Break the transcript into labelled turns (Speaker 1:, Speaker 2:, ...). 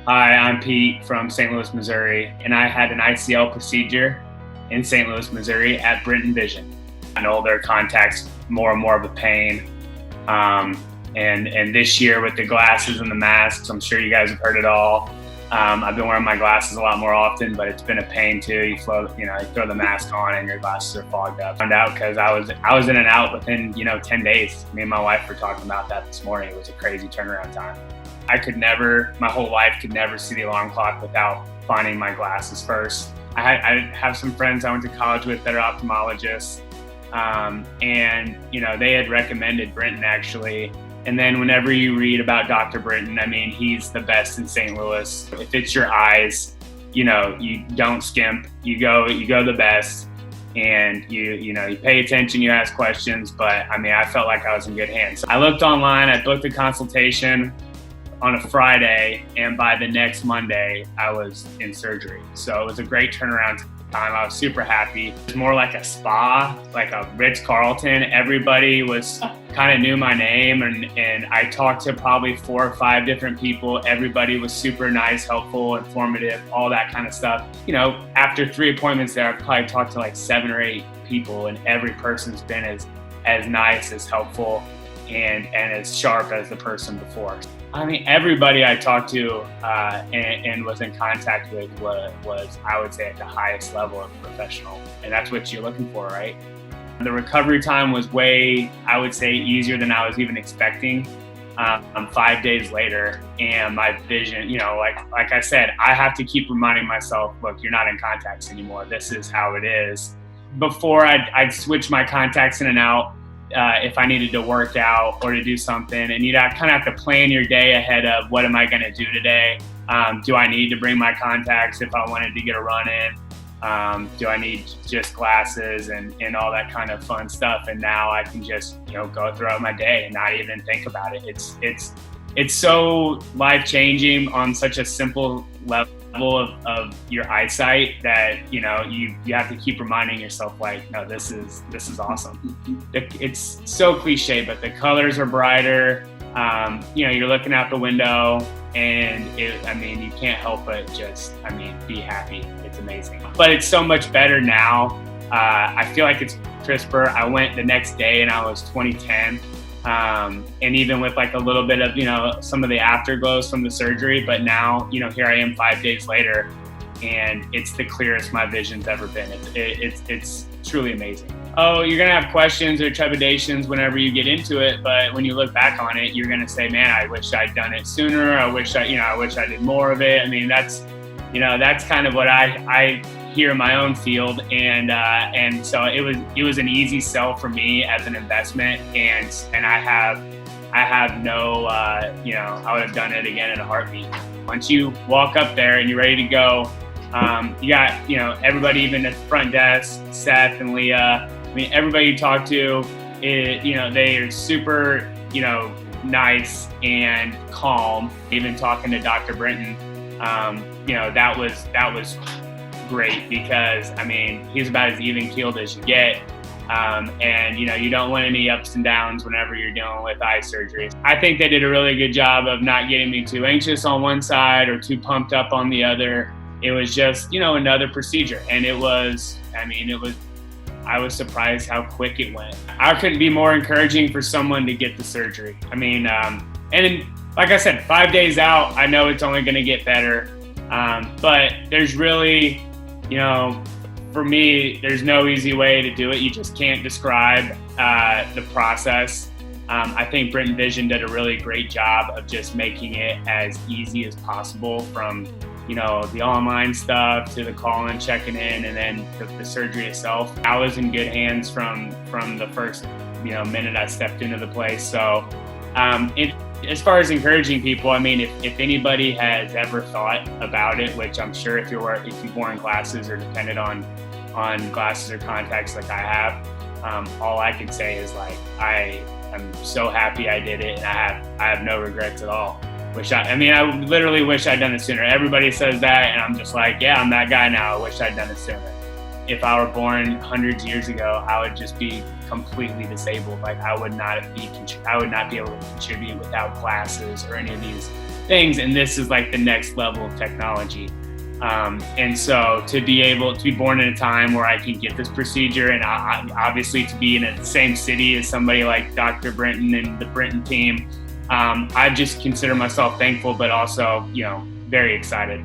Speaker 1: Hi, I'm Pete from St. Louis, Missouri, and I had an ICL procedure in St. Louis, Missouri at Visian. I know their contacts more and more of a pain. And this year with the glasses and the masks, I'm sure you guys have heard it all. I've been wearing my glasses a lot more often, but it's been a pain too. You throw the mask on and your glasses are fogged up. I found out because I was in and out within 10 days. Me and my wife were talking about that this morning. It was a crazy turnaround time. My whole life could never see the alarm clock without finding my glasses first. I have some friends I went to college with that are ophthalmologists, and they had recommended Brenton actually. And then whenever you read about Dr. Brenton, I mean, he's the best in St. Louis. If it's your eyes, you don't skimp. You go the best, and you pay attention, you ask questions. But I mean, I felt like I was in good hands. So I looked online, I booked a consultation on a Friday, and by the next Monday, I was in surgery. So it was a great turnaround time. I was super happy. It was more like a spa, like a Ritz-Carlton. Everybody kind of knew my name, and I talked to probably 4 or 5 different people. Everybody was super nice, helpful, informative, all that kind of stuff. After 3 appointments there, I've probably talked to like 7 or 8 people, and every person's been as nice, as helpful, and as sharp as the person before. I mean, everybody I talked to and was in contact with was, I would say, at the highest level of professional. And that's what you're looking for, right? The recovery time was way, I would say, easier than I was even expecting. 5 days later, and my vision, like I said, I have to keep reminding myself, look, you're not in contacts anymore. This is how it is. Before I'd switch my contacts in and out, if I needed to work out or to do something, and you'd kind of have to plan your day ahead of what am I going to do today? Do I need to bring my contacts if I wanted to get a run in? Do I need just glasses and all that kind of fun stuff? And now I can just go throughout my day and not even think about it. It's so life-changing on such a simple level of your eyesight that you have to keep reminding yourself, like, no, this is awesome. It's so cliche, but the colors are brighter. You're looking out the window, and you can't help but just be happy. It's amazing, but it's so much better now. I feel like it's crisper. I went the next day and I was 2010. And even with like a little bit of, some of the afterglows from the surgery, but now, here I am 5 days later, and it's the clearest my vision's ever been. It's truly amazing. Oh, you're going to have questions or trepidations whenever you get into it. But when you look back on it, you're going to say, man, I wish I'd done it sooner. I wish I did more of it. I mean, that's kind of what I hear in my own field, and so it was an easy sell for me as an investment, and I have no I would have done it again in a heartbeat. Once you walk up there and you're ready to go, you got everybody, even at the front desk, Seth and Leah. I mean, everybody you talk to, they are super nice and calm. Even talking to Dr. Brenton, that was great, because he's about as even keeled as you get, and you don't want any ups and downs whenever you're dealing with eye surgery. I think they did a really good job of not getting me too anxious on one side or too pumped up on the other. It was just another procedure, and I was surprised how quick it went. I couldn't be more encouraging for someone to get the surgery. And like I said, 5 days out, I know it's only going to get better, but there's really, for me, there's no easy way to do it. You just can't describe the process. I think Visian did a really great job of just making it as easy as possible, from the online stuff to the call-in, checking in, and then the surgery itself. I was in good hands from the first minute I stepped into the place. So as far as encouraging people, if anybody has ever thought about it, which I'm sure if you've worn glasses or depended on glasses or contacts like I have, all I can say is, like, I'm so happy I did it, and I have no regrets at all. I literally wish I'd done it sooner. Everybody says that, and I'm just like, yeah, I'm that guy now. I wish I'd done it sooner. If I were born hundreds of years ago, I would just be completely disabled. Like, I would not be able to contribute without glasses or any of these things, and this is like the next level of technology. And so to be born in a time where I can get this procedure, and obviously to be in the same city as somebody like Dr. Brinton and the Brinton team, I just consider myself thankful, but also, very excited.